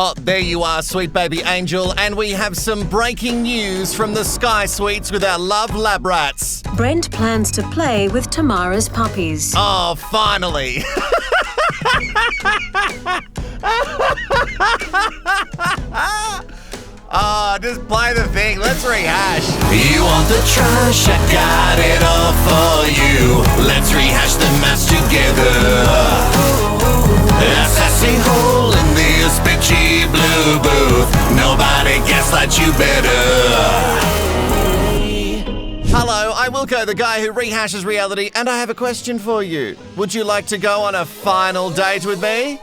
Oh, there you are, sweet baby angel, and we have some breaking news from the Sky Suites with our love lab rats. Brent plans to play with Tamara's puppies. Oh, finally. Oh, just play the thing. Let's rehash. You want the trash? I got it all for you. Let's rehash the MAFS together. A sassy hole in this bitchy blue booth. Nobody gets like you better. Hello, I'm Wilko, the guy who rehashes reality, and I have a question for you. Would you like to go on a final date with me?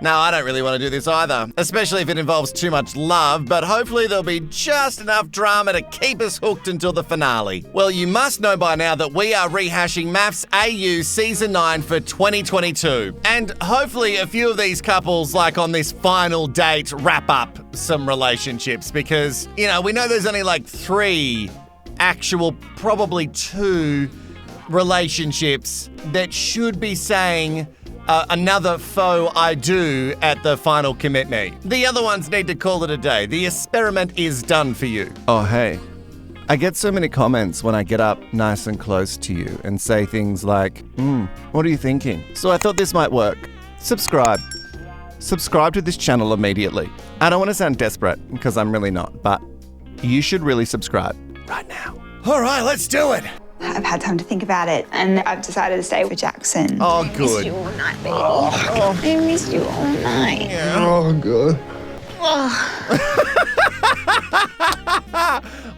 No, I don't really want to do this either, especially if it involves too much love, but hopefully there'll be just enough drama to keep us hooked until the finale. Well, you must know by now that we are rehashing MAFS AU Season 9 for 2022. And hopefully a few of these couples, like on this final date, wrap up some relationships because, you know, we know there's only like 3 actual, probably 2 relationships that should be saying another faux I do at the final commit me. The other ones need to call it a day. The experiment is done for you. Oh, hey. I get so many comments when I get up nice and close to you and say things like, what are you thinking? So I thought this might work. Subscribe. Subscribe to this channel immediately. I don't want to sound desperate because I'm really not, but you should really subscribe right now. All right, let's do it. I've had time to think about it, and I've decided to stay with Jackson. Oh, good. I missed you all night, baby. I missed you all night. Yeah. Oh, good.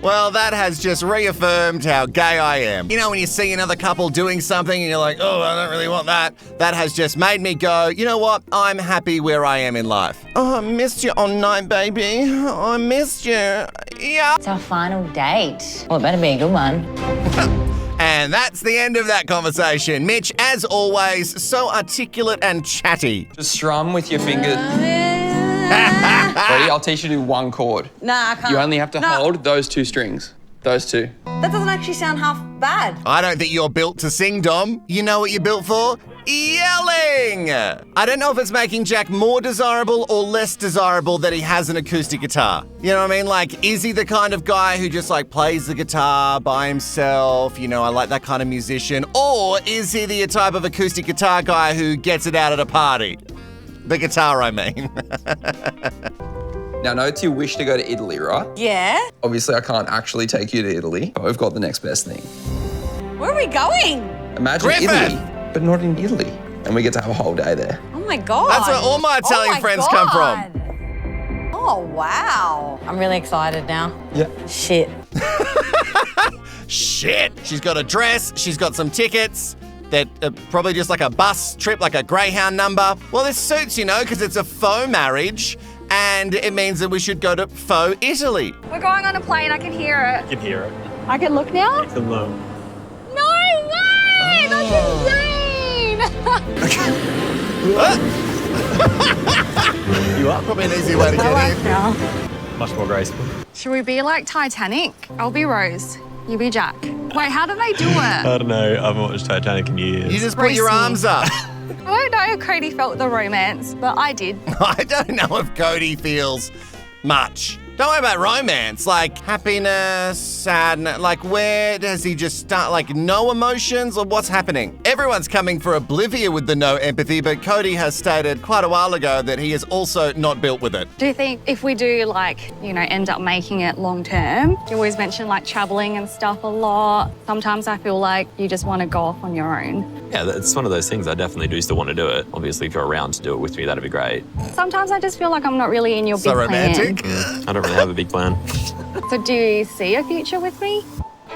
Well, that has just reaffirmed how gay I am. You know, when you see another couple doing something and you're like, oh, I don't really want that. That has just made me go, you know what? I'm happy where I am in life. Oh, I missed you all night, baby. Oh, I missed you. Yeah. It's our final date. Well, it better be a good one. And that's the end of that conversation. Mitch, as always, so articulate and chatty. Just strum with your fingers. Ready? I'll teach you to do one chord. Nah, I can't. You only have to hold those 2 strings. Those 2. That doesn't actually sound half bad. I don't think you're built to sing, Dom. You know what you're built for? Yelling! I don't know if it's making Jack more desirable or less desirable that he has an acoustic guitar. You know what I mean? Like, is he the kind of guy who just like plays the guitar by himself? You know, I like that kind of musician. Or is he the type of acoustic guitar guy who gets it out at a party? The guitar, I mean. Now, know it's your wish to go to Italy, right? Yeah? Obviously, I can't actually take you to Italy, but we've got the next best thing. Where are we going? Imagine Griffin! Italy, but not in Italy. And we get to have a whole day there. Oh my God. That's where all my Italian friends come from. Oh, wow. I'm really excited now. Yeah. Shit. Shit. She's got a dress. She's got some tickets. That probably just like a bus trip, like a Greyhound number. Well, this suits, you know, because it's a faux marriage. And it means that we should go to faux Italy. We're going on a plane, I can hear it. You can hear it. I can look now? It's low. No way! That's insane! You up? Probably an easy way to get in. now. Much more graceful. Should we be like Titanic? I'll be Rose. You be Jack. Wait, how do they do it? I don't know. I haven't watched Titanic in years. You just put your arms up. I don't know if Cody felt the romance, but I did. I don't know if Cody feels much. Don't worry about romance, like happiness, sadness, like where does he just start, like no emotions or what's happening? Everyone's coming for Oblivia with the no empathy, but Cody has stated quite a while ago that he is also not built with it. Do you think if we do like, you know, end up making it long term, you always mention like traveling and stuff a lot. Sometimes I feel like you just want to go off on your own. Yeah, it's one of those things. I definitely do still want to do it. Obviously, if you're around to do it with me, that'd be great. Sometimes I just feel like I'm not really in your So big romantic? plan. I don't really have a big plan. So do you see a future with me?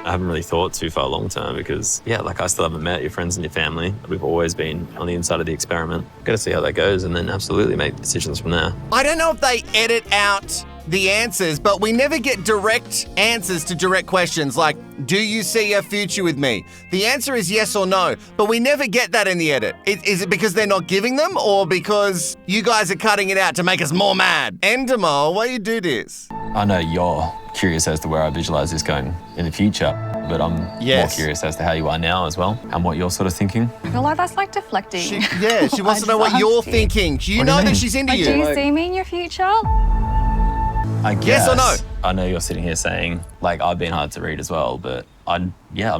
I haven't really thought too far long term because, yeah, like I still haven't met your friends and your family. We've always been on the inside of the experiment. Got to see how that goes and then absolutely make decisions from there. I don't know if they edit out the answers, but we never get direct answers to direct questions like, do you see a future with me? The answer is yes or no, but we never get that in the edit. Is it because they're not giving them or because you guys are cutting it out to make us more mad? Endemol, why you do this? I know you're curious as to where I visualize this going in the future. but I'm more curious as to how you are now as well and what you're sort of thinking. I feel like that's like deflecting. She wants to know what you're thinking. Do you know that she's into Like, you? do you see me in your future? I guess. Yes or no? I know you're sitting here saying, like, I've been hard to read as well, but I'm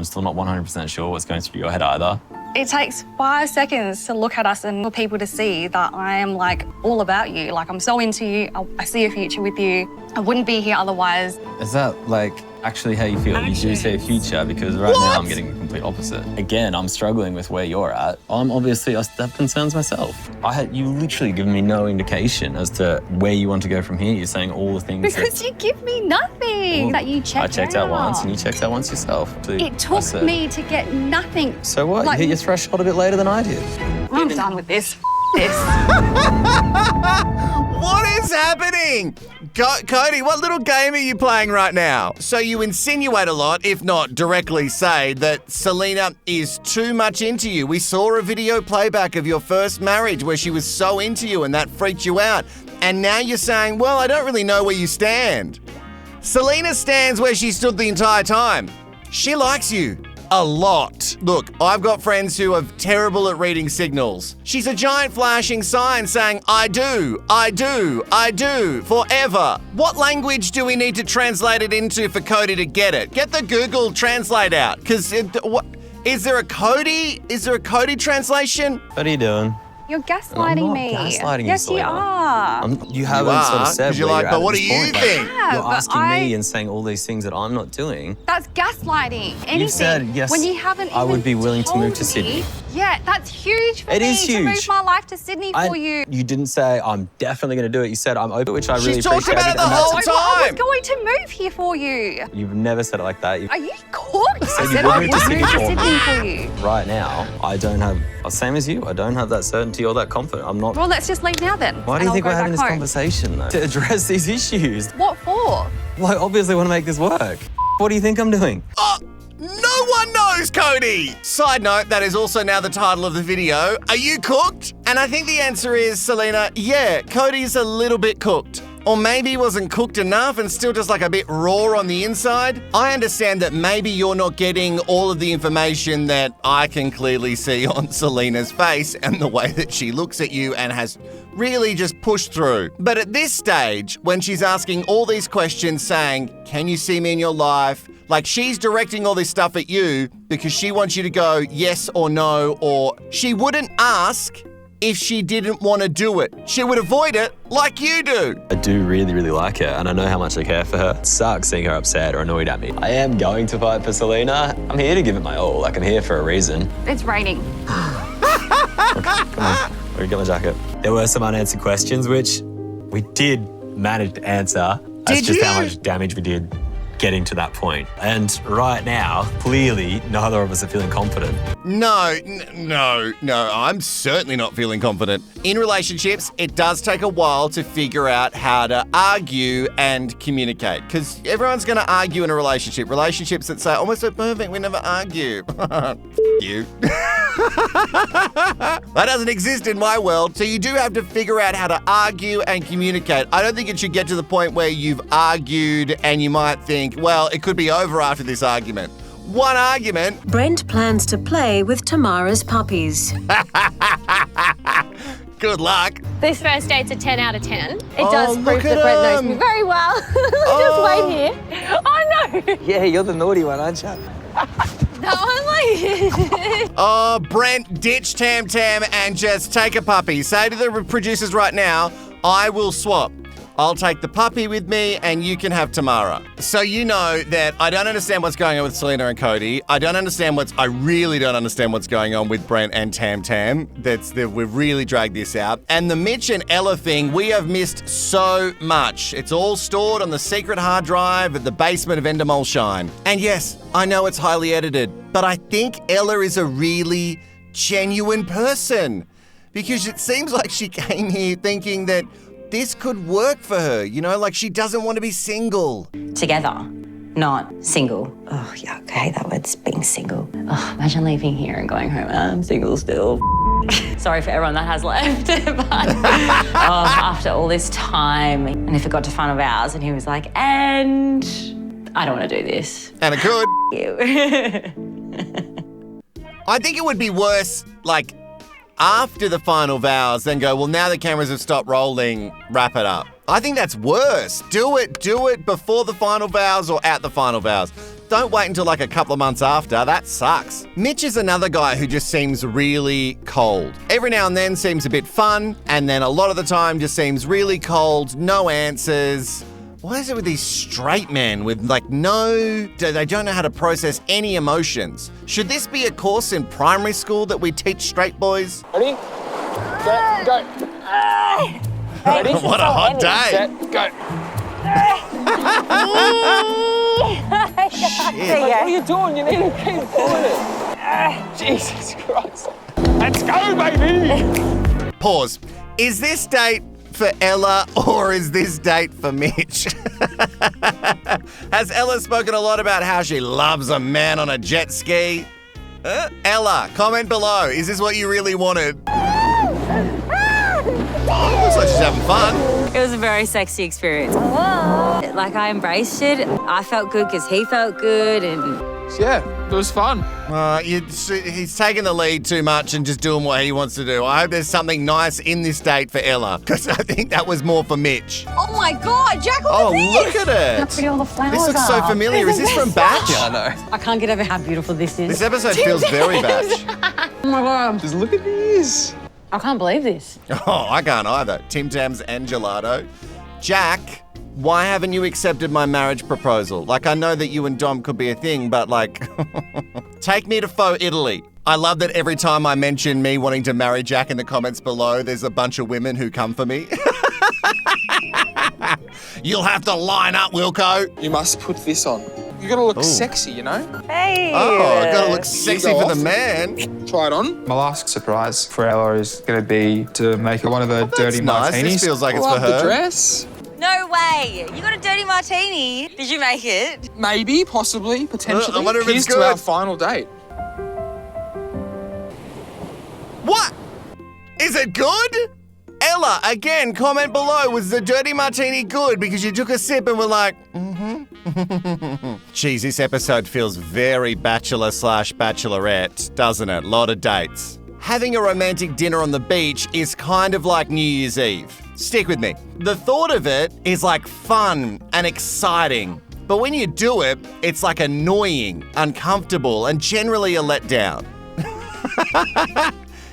still not 100% sure what's going through your head either. It takes 5 seconds to look at us and for people to see that I am like all about you. Like, I'm so into you. I see a future with you. I wouldn't be here otherwise. Is that like actually how you feel? You do see a future, because right now I'm getting the complete opposite. Again, I'm struggling with where you're at. I have concerns myself. You literally given me no indication as to where you want to go from here. You're saying all the things Because you give me nothing that you checked out. I checked out once and you checked out once yourself. It took me to get nothing. So what? Like, you hit your threshold a bit later than I did. I'm done with this. What is happening? Cody, what little game are you playing right now? So you insinuate a lot, if not directly say, that Selena is too much into you. We saw a video playback of your first marriage where she was so into you and that freaked you out. And now you're saying, well, I don't really know where you stand. Selena stands where she stood the entire time. She likes you. A lot. Look, I've got friends who are terrible at reading signals. She's a giant flashing sign saying, I do, I do, I do, forever. What language do we need to translate it into for Cody to get it? Get the Google Translate out. Because is there a Cody translation? What are you doing? You're gaslighting me. Gaslighting you, yes, you Selena. are. You haven't sort of said you're where like, you're but at what this do you point. think? Yeah, You're but asking me and saying all these things that I'm not doing. That's gaslighting. Anything. You've said, yes, when you haven't I would even be willing to move to told me. Sydney. Yeah, that's huge for It me is to move huge. my life to Sydney for you. You didn't say, I'm definitely going to do it. You said, I'm open, which I really She's talked appreciate. about it the whole So I was time. going to move here for you. You've never said it like that. Are you cooked? I you said would I move would to move to Sydney Sydney for for you. Right now, I don't have, same as you, I don't have that certainty or that confidence. I'm not. Well, let's just leave now then. Why do you and think I'll we're go having this back home. conversation, though? To address these issues. What for? Well, I obviously want to make this work. What do you think I'm doing? No one knows, Cody! Side note, that is also now the title of the video. Are you cooked? And I think the answer is, Selena, yeah, Cody's a little bit cooked. Or maybe he wasn't cooked enough and still just like a bit raw on the inside. I understand that maybe you're not getting all of the information that I can clearly see on Selena's face and the way that she looks at you and has really just pushed through. But at this stage, when she's asking all these questions saying, can you see me in your life? Like, she's directing all this stuff at you because she wants you to go yes or no, or she wouldn't ask if she didn't want to do it. She would avoid it like you do. I do really, really like her, and I know how much I care for her. It sucks seeing her upset or annoyed at me. I am going to fight for Selena. I'm here to give it my all. Like, I'm here for a reason. It's raining. Okay, come on. Let me get my jacket. There were some unanswered questions, which we did manage to answer. That's just how much damage we did getting to that point. And right now, clearly, neither of us are feeling confident. No, I'm certainly not feeling confident. In relationships, it does take a while to figure out how to argue and communicate, because everyone's going to argue in a relationship. Relationships that say, oh, we're so perfect, we never argue. You. That doesn't exist in my world, so you do have to figure out how to argue and communicate. I don't think it should get to the point where you've argued and you might think, well, it could be over after this argument. One argument. Brent plans to play with Tamara's puppies. Good luck. This first date's a 10 out of 10. It Oh, does look prove that at Brent knows him. me very well. Just wait here. Oh no! Yeah, you're the naughty one, aren't you? No, I'm like... Oh, Brent, ditch Tam Tam and just take a puppy. Say to the producers right now, I will swap. I'll take the puppy with me and you can have Tamara. So you know that I don't understand what's going on with Selena and Cody. I really don't understand what's going on with Brent and Tam Tam. We've really dragged this out. And the Mitch and Ella thing, we have missed so much. It's all stored on the secret hard drive at the basement of Endemol Shine. And yes, I know it's highly edited, but I think Ella is a really genuine person, because it seems like she came here thinking that this could work for her, you know, like she doesn't want to be single. Together, not single. Oh, yuck, I hate that word, being single. Oh, imagine leaving here and going home, I'm single still. Sorry for everyone that has left, but after all this time, and if it got to final vows and he was like, and I don't want to do this. And it could. You. I think it would be worse, like, after the final vows, then go, well, now the cameras have stopped rolling, wrap it up. I think that's worse. Do it before the final vows or at the final vows. Don't wait until like a couple of months after. That sucks. Mitch is another guy who just seems really cold. Every now and then seems a bit fun, and then a lot of the time just seems really cold, no answers. What is it with these straight men with like they don't know how to process any emotions? Should this be a course in primary school that we teach straight boys? Ready? Set, go. Ready? What a hot day. Set, go. Shit. What are you doing? You need to keep pulling it. Jesus Christ. Let's go, baby. Pause. Is this date for Ella or is this date for Mitch? Has Ella spoken a lot about how she loves a man on a jet ski? Ella, comment below. Is this what you really wanted? Looks like she's having fun. It was a very sexy experience. Like, I embraced it. I felt good because he felt good, and Yeah, it was fun. He's taking the lead too much and just doing what he wants to do. I hope there's something nice in this date for Ella, because I think that was more for Mitch. Oh my God, Jack, look Oh, at this. look at it. How pretty all the flowers This looks so are. familiar. Is this from Batch? Yeah, I know. I can't get over how beautiful this is. This episode feels very Batch. Oh my God. Just look at these. I can't believe this. Oh, I can't either. Tim Tams and gelato. Jack, why haven't you accepted my marriage proposal? Like, I know that you and Dom could be a thing, but like, take me to Faux Italy. I love that every time I mention me wanting to marry Jack in the comments below, there's a bunch of women who come for me. You'll have to line up, Wilko. You must put this on. You gotta look sexy, you know? Hey. Oh, I gotta look sexy for the man. Try it on. My last surprise for Ella is gonna be to make her one of her dirty Nice. martinis. This feels like it's for Love the her. dress. No way. You got a dirty martini. Did you make it? Maybe, possibly, potentially. I wonder if Here's it's to good. our final date. What? Is it good? Ella, again, comment below. Was the dirty martini good? Because you took a sip and were like, Geez, this episode feels very bachelor/bachelorette, doesn't it? Lot of dates. Having a romantic dinner on the beach is kind of like New Year's Eve. Stick with me. The thought of it is like fun and exciting. But when you do it, it's like annoying, uncomfortable, and generally a letdown.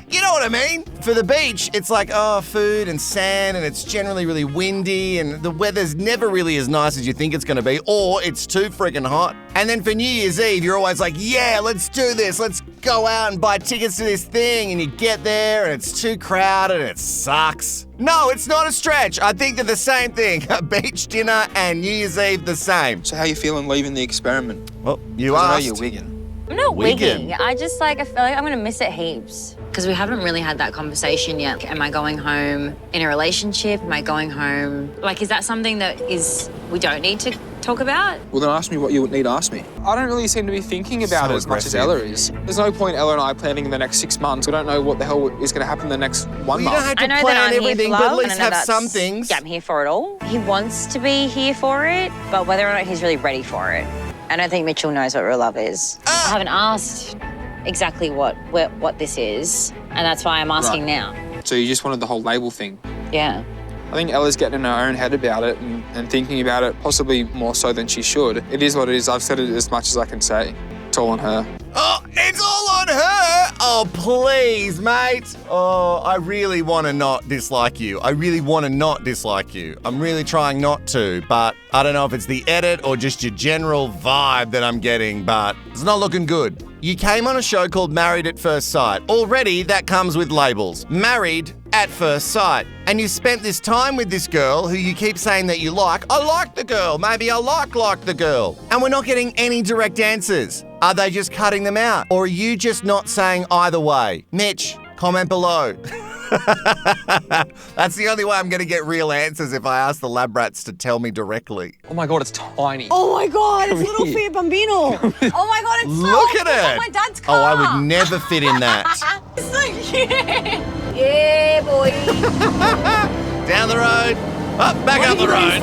You know what I mean? For the beach, it's like, oh, food and sand, and it's generally really windy, and the weather's never really as nice as you think it's gonna be, or it's too friggin' hot. And then for New Year's Eve, you're always like, yeah, let's do this. Let's go out and buy tickets to this thing, and you get there, and it's too crowded, and it sucks. No, it's not a stretch. I think they're the same thing. A beach dinner and New Year's Eve the same. So how you feeling leaving the experiment? Well, you I know asked. you're wigging. I'm not Wiggin'. wigging. I just I feel like I'm gonna miss it heaps. Because we haven't really had that conversation yet. Am I going home in a relationship? Am I going home? Like, is that something that we don't need to talk about? Well, then ask me what you would need to ask me. I don't really seem to be thinking about So it as much as aggressive. Ella is. There's no point Ella and I planning in the next 6 months. We don't know what the hell is going to happen in the next 1 Well, you month. don't have to I know plan that I'm everything, here for but at love, least and I know have that's- some things. Yeah, I'm here for it all. He wants to be here for it, but whether or not he's really ready for it. I don't think Mitchell knows what real love is. I haven't asked exactly what this is, and that's why I'm asking now. So you just wanted the whole label thing. Yeah. I think Ella's getting in her own head about it and thinking about it possibly more so than she should. It is what it is. I've said it as much as I can say. It's all on her. Oh, it's all on her! Oh, please, mate. Oh, I really want to not dislike you. I really want to not dislike you. I'm really trying not to, but I don't know if it's the edit or just your general vibe that I'm getting, but it's not looking good. You came on a show called Married at First Sight. Already, that comes with labels. Married at First Sight. And you spent this time with this girl who you keep saying that you like. I like the girl. Maybe I like the girl. And we're not getting any direct answers. Are they just cutting them out? Or are you just not saying either way? Mitch, comment below. That's the only way I'm going to get real answers if I ask the lab rats to tell me directly. Oh my God, it's tiny. Oh my God, it's Come little here. Fiat Bambino. Oh my God, it's so Look at cute. it. Oh, my dad's car. Oh, I would never fit in that. It's so cute. Yeah, boy. Down the road. back up the road.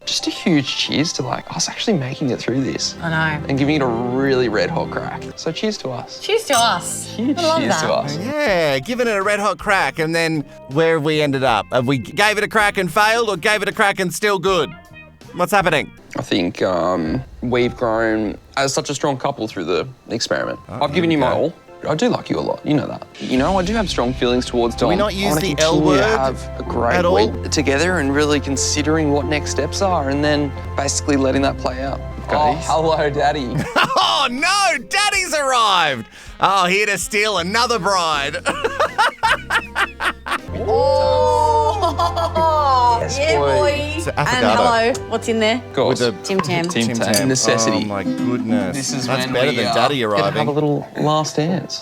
Just a huge cheers to like us actually making it through this. I know. And giving it a really red hot crack. So cheers to us. Cheers to us. Huge I love cheers that. to us. Yeah, giving it a red hot crack, and then where have we ended up? Have we gave it a crack and failed, or gave it a crack and still good? What's happening? I think we've grown as such a strong couple through the experiment. I've given you my all. I do like you a lot, you know that. You know, I do have strong feelings towards Dom. Do we not use the I L wanna word continue to have a great at all? week together and really considering what next steps are and then basically letting that play out. Oh, hello, Daddy. Oh no, Daddy's arrived. Oh, here to steal another bride. Yes, yeah, boy. It's And avocado. hello, what's in there? Course. With Tim Tam. Tim Tam. Necessity. Oh my goodness. This is That's when better we than Daddy Gonna have a arriving. little last dance.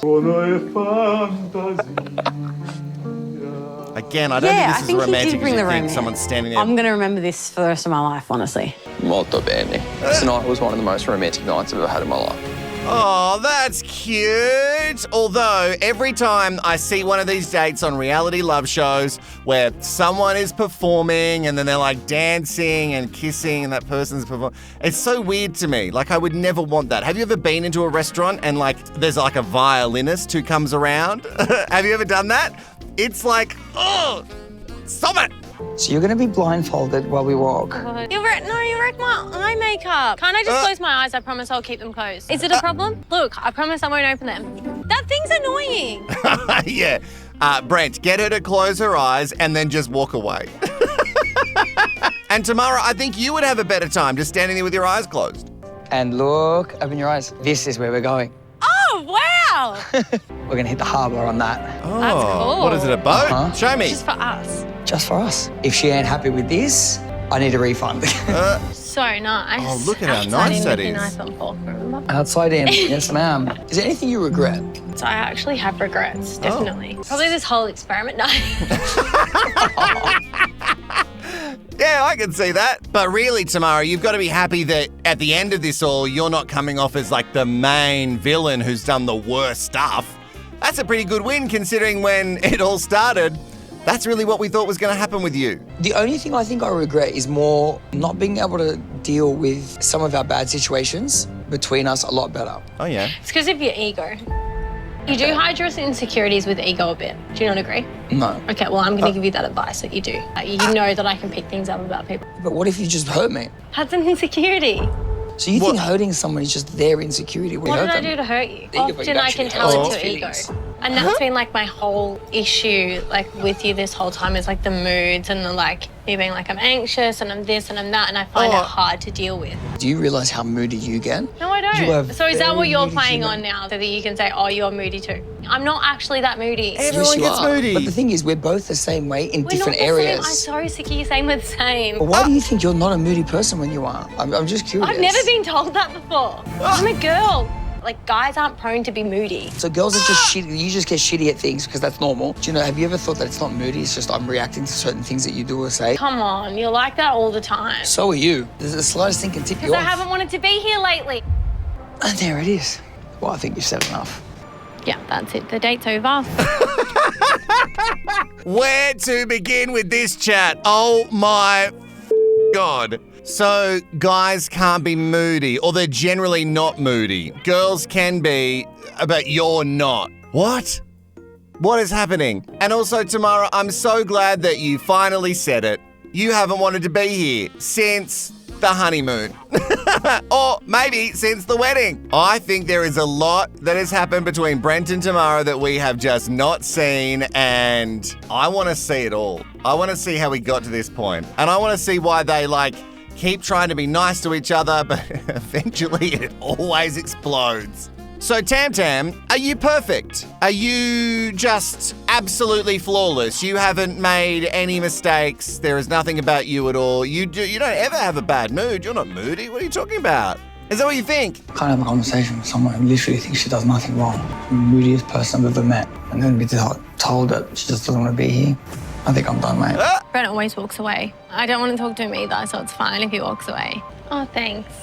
Again, I don't Yeah, I think this is think he romantic did bring as you the think. romance. Someone's standing there. I'm going to remember this for the rest of my life, honestly. Molto bene. Tonight was one of the most romantic nights I've ever had in my life. Oh, that's cute. Although, every time I see one of these dates on reality love shows where someone is performing and then they're like dancing and kissing and that person's performing, it's so weird to me. Like, I would never want that. Have you ever been into a restaurant and like there's like a violinist who comes around? Have you ever done that? It's like, oh, stop it. So you're going to be blindfolded while we walk. You wrecked my eye makeup. Can't I just close my eyes? I promise I'll keep them closed. Is it a problem? Look, I promise I won't open them. That thing's annoying. Yeah. Brent, get her to close her eyes and then just walk away. And Tamara, I think you would have a better time just standing there with your eyes closed. And look, open your eyes. This is where we're going. Oh, wow. We're going to hit the harbour on that. Oh, That's cool. What is it, a boat? Uh-huh. Show me. Just for us. Just for us. If she ain't happy with this, I need a refund. So nice. Oh, look at how Outside nice in that with your is. knife and fork, remember? Outside in. Yes, ma'am. Is there anything you regret? So I actually have regrets, definitely. Probably this whole experiment night. Yeah, I can see that. But really, Tamara, you've got to be happy that at the end of this all, you're not coming off as like the main villain who's done the worst stuff. That's a pretty good win considering when it all started, that's really what we thought was going to happen with you. The only thing I think I regret is more not being able to deal with some of our bad situations between us a lot better. Oh, yeah. It's because of your ego. You do hide your insecurities with ego a bit. Do you not agree? No. Okay, well, I'm going to give you that advice that you do. You know that I can pick things up about people. But what if you just hurt me? That's an insecurity. So you think hurting someone is just their insecurity? What did I do to hurt you? Often I can tell it's your ego. And that's been like my whole issue, like with you this whole time, is like the moods and the like, you being like, I'm anxious and I'm this and I'm that, and I find it hard to deal with. Do you realise how moody you get? No, I You are don't. So is that what very you're moody playing human. on now, so that you can say, oh, you're moody too? I'm not actually that moody. Yes, you are. But the thing is, we're both the same way in We're different not the same. areas. I'm so sick of you saying we're the same. But why do you think you're not a moody person when you are? I'm just curious. I've never been told that before. I'm a girl. Like, guys aren't prone to be moody. So girls are just shitty. You just get shitty at things because that's normal. Do you know, have you ever thought that it's not moody? It's just I'm reacting to certain things that you do or say. Come on, you're like that all the time. So are you. There's the slightest thing can tip Because you I off. haven't wanted to be here lately. And there it is. Well, I think you've said enough. Yeah, that's it. The date's over. Where to begin with this chat? Oh my God. So guys can't be moody, or they're generally not moody. Girls can be, but you're not. What? What is happening? And also, Tamara, I'm so glad that you finally said it. You haven't wanted to be here since the honeymoon. Or maybe since the wedding. I think there is a lot that has happened between Brent and Tamara that we have just not seen, and I want to see it all. I want to see how we got to this point. And I want to see why they keep trying to be nice to each other, but eventually it always explodes. So Tam Tam, are you perfect? Are you just absolutely flawless? You haven't made any mistakes. There is nothing about you at all. You don't ever have a bad mood. You're not moody. What are you talking about? Is that what you think? Can't have a conversation with someone who literally thinks she does nothing wrong. The moodiest person I've ever met. And then be told that she just doesn't want to be here. I think I'm done, mate. Brent always walks away. I don't want to talk to him either, so it's fine if he walks away. Oh, thanks.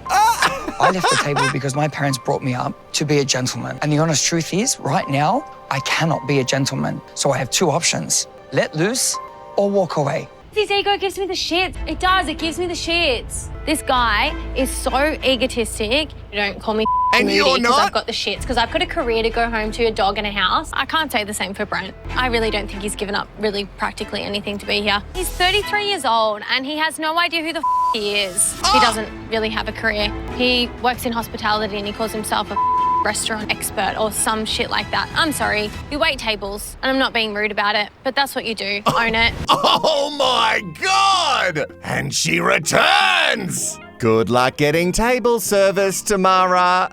I left the table because my parents brought me up to be a gentleman. And the honest truth is, right now, I cannot be a gentleman. So I have two options. Let loose or walk away. His ego gives me the shits. It does. It gives me the shits. This guy is so egotistic. You don't call me and you're because not? I've got the shits, because I've got a career to go home to, a dog and a house. I can't say the same for Brent. I really don't think he's given up really practically anything to be here. He's 33 years old and he has no idea who the he is. He doesn't really have a career. He works in hospitality and he calls himself a restaurant expert or some shit like that. I'm sorry. We wait tables and I'm not being rude about it, but that's what you do. Own it. Oh my God! And she returns! Good luck getting table service, Tamara.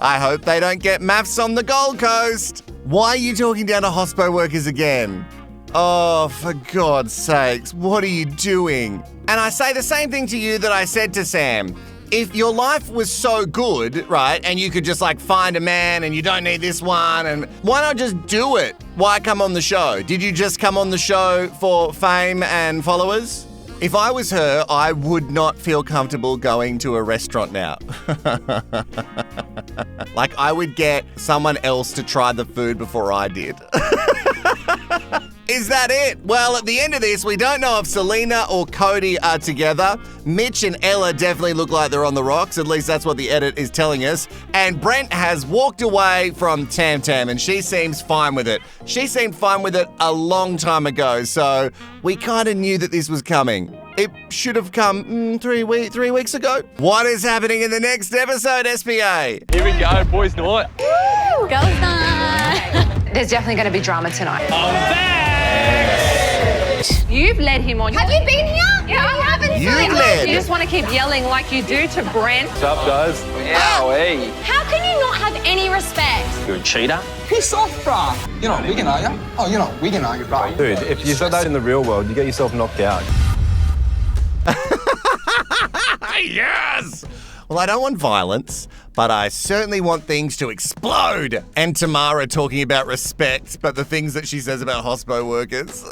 I hope they don't get MAFS on the Gold Coast. Why are you talking down to hospo workers again? Oh, for God's sakes, what are you doing? And I say the same thing to you that I said to Sam. If your life was so good, right, and you could just like find a man and you don't need this one, and why not just do it? Why come on the show? Did you just come on the show for fame and followers? If I was her, I would not feel comfortable going to a restaurant now. Like I would get someone else to try the food before I did. Is that it? Well, at the end of this, we don't know if Selena or Cody are together. Mitch and Ella definitely look like they're on the rocks. At least that's what the edit is telling us. And Brent has walked away from Tam Tam and she seems fine with it. She seemed fine with it a long time ago, so we kind of knew that this was coming. It should have come 3 weeks ago. What is happening in the next episode, SPA? Here we go, boys' night. Woo! Girls' night. There's definitely going to be drama tonight. I'm back! You've led him on. Have you been here? Yeah, I haven't. You led. You just want to keep yelling like you do to Brent. What's up, guys? Yowie. How can you not have any respect? You're a cheater? Piss off, bruh. You're not wigging, are you? Oh, you're not wigging, are you, bruh? Dude, if you said that in the real world, you get yourself knocked out. Yes! Well, I don't want violence, but I certainly want things to explode. And Tamara talking about respect, but the things that she says about hospo workers.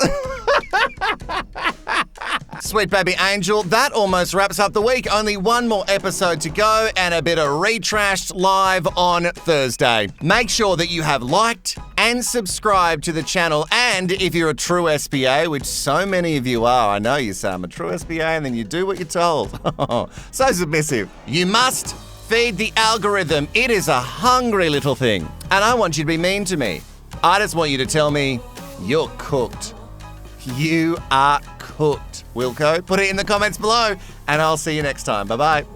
Sweet baby angel, that almost wraps up the week. Only one more episode to go and a bit of Retrashed live on Thursday. Make sure that you have liked and subscribed to the channel. And if you're a true SPA, which so many of you are, I know you say I'm a true SPA and then you do what you're told. So submissive. You must feed the algorithm. It is a hungry little thing. And I want you to be mean to me. I just want you to tell me you're cooked. You are cooked, Wilko. Put it in the comments below, and I'll see you next time. Bye-bye.